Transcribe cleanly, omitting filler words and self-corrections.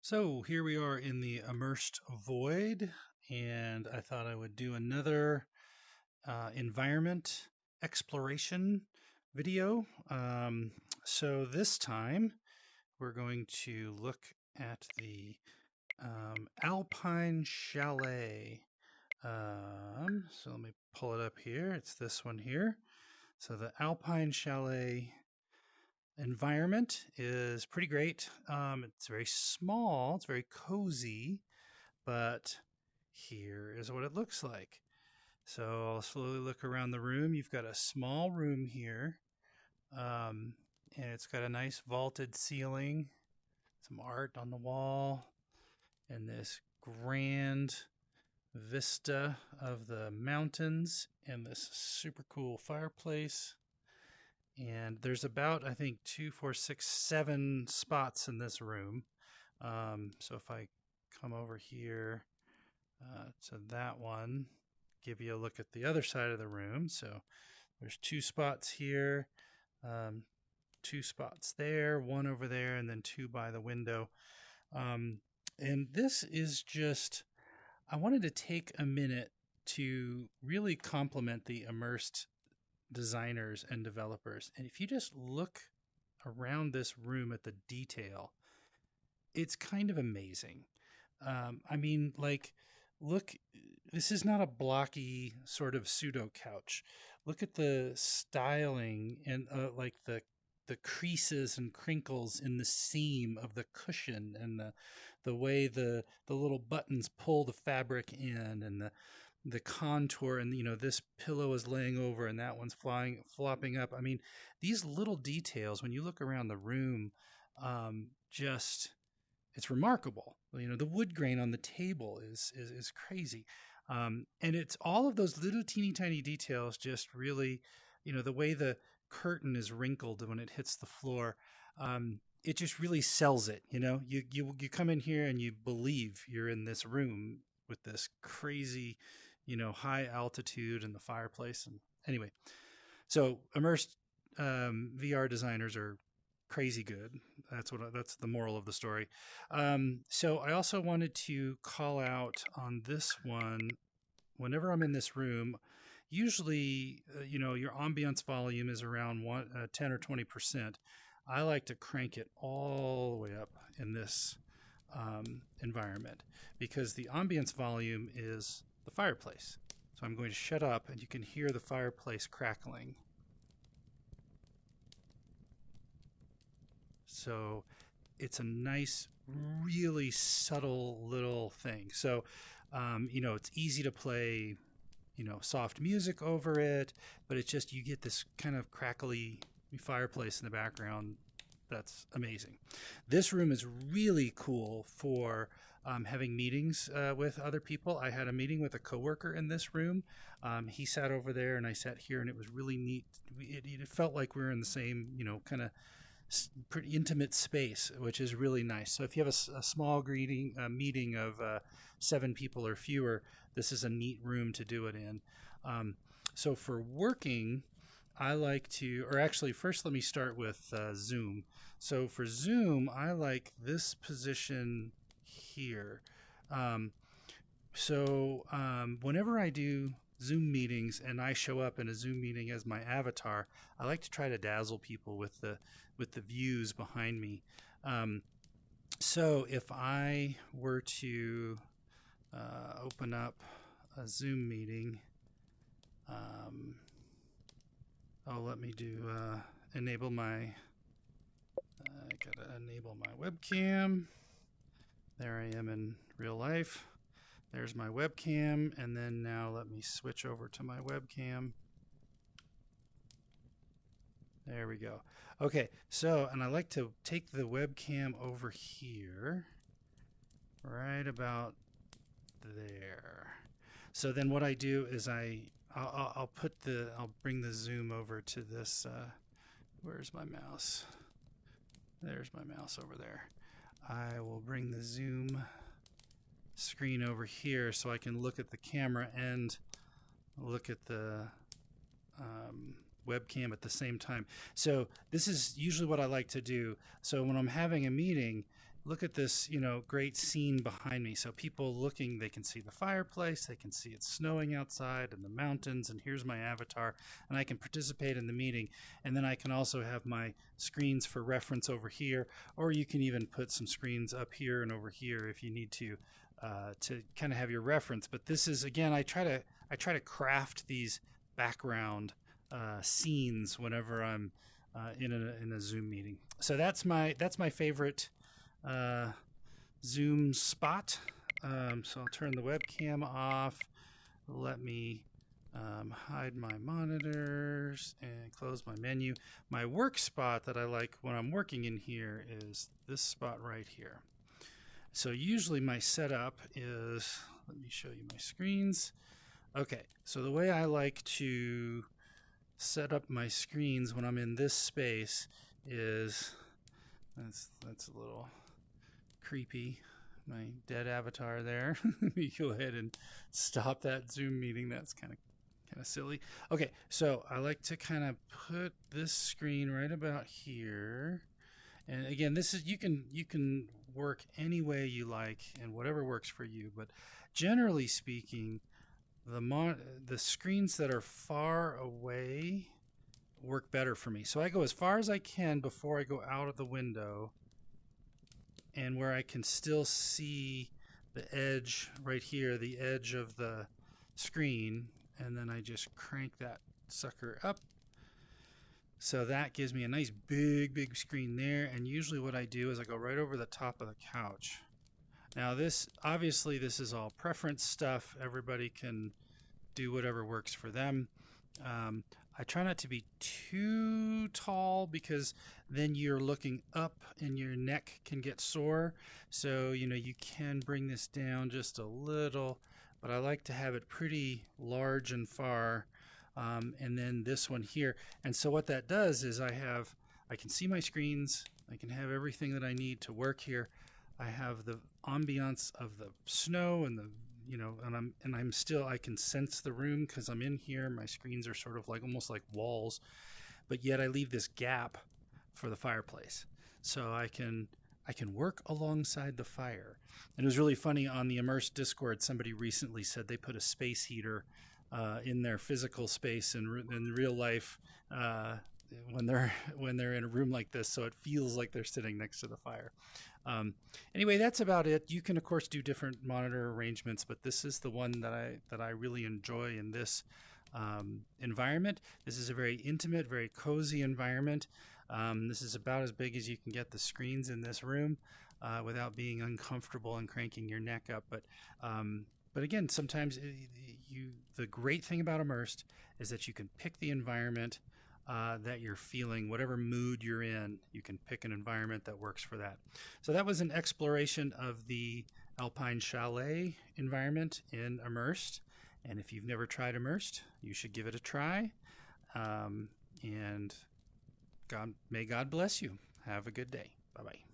So here we are in the immersed void, and I thought I would do another environment exploration video. So this time we're going to look at the Alpine Chalet. So let me pull it up here. It's this one here. So the Alpine Chalet environment is pretty great. It's very small, it's very cozy, but here is what it looks like. So I'll slowly look around the room. You've got a small room here, and it's got a nice vaulted ceiling, some art on the wall, and this grand vista of the mountains, and this super cool fireplace. And there's about, I think, 2, 4, 6, 7 spots in this room. So if I come over here to that one, give you a look at the other side of the room. So there's 2 spots here, 2 spots there, 1 over there, and then 2 by the window. And this is just, I wanted to take a minute to really compliment the Immersed designers and developers. And if you just look around this room at the detail, it's kind of amazing. I mean, like, look, this is not a blocky sort of pseudo couch. Look at the styling and like the creases and crinkles in the seam of the cushion, and the way the little buttons pull the fabric in, and the contour, and this pillow is laying over and that one's flopping up. I mean, these little details, when you look around the room, just, it's remarkable. The wood grain on the table is crazy. And it's all of those little teeny tiny details, just really, the way the curtain is wrinkled when it hits the floor. It just really sells it. You come in here and you believe you're in this room with this crazy, high altitude and the fireplace. And anyway, so immersed VR designers are crazy good. That's the moral of the story. So I also wanted to call out on this one. Whenever I'm in this room, usually your ambience volume is around 10 or 20%. I like to crank it all the way up in this environment, because the ambience volume is the fireplace. So I'm going to shut up, and you can hear the fireplace crackling. So it's a nice, really subtle little thing. So, it's easy to play, soft music over it, but it's just, you get this kind of crackly fireplace in the background. That's amazing. This room is really cool for having meetings with other people. I had a meeting with a coworker in this room. He sat over there and I sat here, and it was really neat. It felt like we were in the same, kind of pretty intimate space, which is really nice. So if you have a small meeting of 7 people or fewer, this is a neat room to do it in. So for working, I like to, or actually first let me start with Zoom. So for Zoom, I like this position here. Whenever I do Zoom meetings and I show up in a Zoom meeting as my avatar, I like to try to dazzle people with the views behind me. So if I were to open up a Zoom meeting, let me do enable my. I gotta enable my webcam. There I am in real life. There's my webcam, and then now let me switch over to my webcam. There we go. Okay, so, and I like to take the webcam over here, right about there. So then what I do is I'll bring the zoom over to this, where's my mouse? There's my mouse over there. I will bring the zoom screen over here so I can look at the camera and look at the webcam at the same time. So this is usually what I like to do. So when I'm having a meeting, look at this, great scene behind me. So people looking, they can see the fireplace, they can see it's snowing outside and the mountains, and here's my avatar, and I can participate in the meeting. And then I can also have my screens for reference over here, or you can even put some screens up here and over here if you need to kind of have your reference. But this is, again, I try to craft these background scenes whenever I'm in a Zoom meeting. So that's my favorite Zoom spot. So I'll turn the webcam off. Let me hide my monitors and close my menu. My work spot that I like when I'm working in here is this spot right here. So usually my setup is, let me show you my screens. Okay, so the way I like to set up my screens when I'm in this space is, that's a little creepy, my dead avatar there. Let me go ahead and stop that Zoom meeting. That's kind of silly. Okay, so I like to kind of put this screen right about here. And again, this is, you can work any way you like and whatever works for you, but generally speaking, the screens that are far away work better for me. So I go as far as I can before I go out of the window, and where I can still see the edge right here, the edge of the screen, and then I just crank that sucker up. So that gives me a nice big screen there. And usually what I do is I go right over the top of the couch. Now this, obviously this is all preference stuff. Everybody can do whatever works for them. I try not to be too tall because then you're looking up and your neck can get sore. So, you can bring this down just a little, but I like to have it pretty large and far. And then this one here. And so what that does is I can see my screens. I can have everything that I need to work here. I have the ambiance of the snow and the, and I'm still, I can sense the room because I'm in here. My screens are sort of like almost like walls, but yet I leave this gap for the fireplace. So I can work alongside the fire. And it was really funny on the Immersed Discord, somebody recently said they put a space heater in their physical space in real life when they're in a room like this, so it feels like they're sitting next to the fire. Anyway, that's about it. You can of course do different monitor arrangements, but this is the one that I really enjoy in this environment. This is a very intimate, very cozy environment. This is about as big as you can get the screens in this room without being uncomfortable and cranking your neck up. But again, sometimes the great thing about Immersed is that you can pick the environment that you're feeling, whatever mood you're in, you can pick an environment that works for that. So that was an exploration of the Alpine Chalet environment in Immersed. And if you've never tried Immersed, you should give it a try. And may God bless you. Have a good day. Bye-bye.